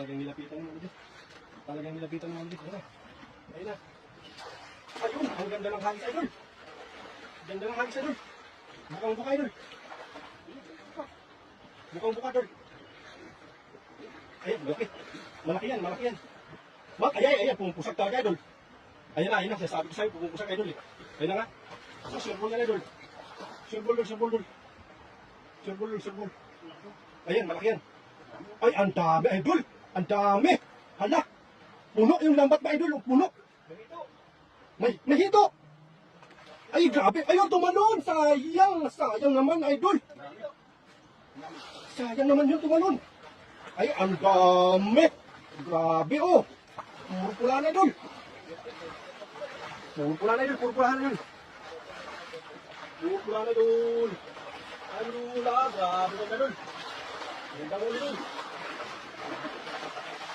talagang nilapitan mo ulit. Talagang nilapitan mo ulit. Ayun na. Ayun na. Ayun, ang ganda ng hagis, idol. Ganda ng hagis, idol. Mukhang buka, idol. Mukhang buka, idol. Ayan, malaki. Malaki yan, malaki yan. Ayan, pumupusag talaga, idol. Ayan na, sasabi ko sa'yo, pumupusag, idol eh. Ayun na nga. Sureball na, idol. Sureball, sureball. Sureball. Ayan, malaki yan. Ay, ang dami, idol. Ang dami. Hala. Puno yung lambat ba, idol? Puno. May hito. Ay, grabe. Ayun, tumalon. Sayang naman, idol. Sayang naman yun, tumalon. Ay, ang dami. Grabe, oh. Puro pula na, idol. Puro pula na, idol. Puro pula na, idol. Puro pula na, idol. Ay, lula. Grabe na, idol. Ganda mo, idol.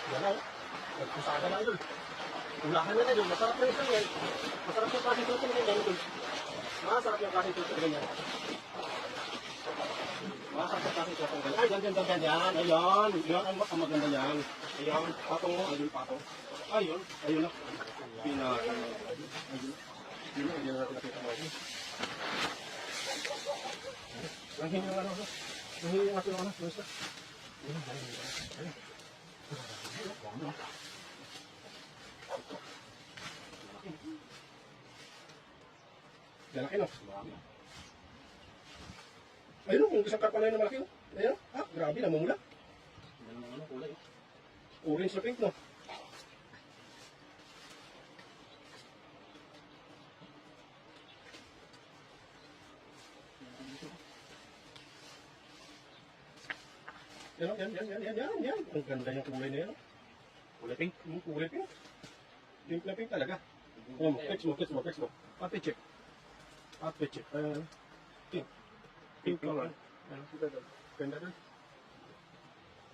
Yan na, oh. Nagpusaga na, idol. Ulahan na, idol. Masarap na ito yan. Masarap yung klaseng tuto na ganyan, idol. Masarap yung klaseng tuto na ganyan. Masarap yung klaseng tuto na ganyan. Ay, ganyan. Ayan. Yan, ang maganda yan. Ayan, patong mo, idol, patong. Ayun na. Ayun. Yun na natin nakita mo. Langhin yung ano. Langhin yung ating ano. Ayun. Lalaki, no? Ayun, kung isang karpa na yun na malaki, no? Ayun, grabe, namumula. Ano, kulay. Orange na pink, no? Yan. Ang ganda yung kulay na yan. Kulay pink. Kulay pink. Pink na pink talaga. Catch mo. Pati check. Pink. Pink color. Ganda doon.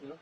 You know?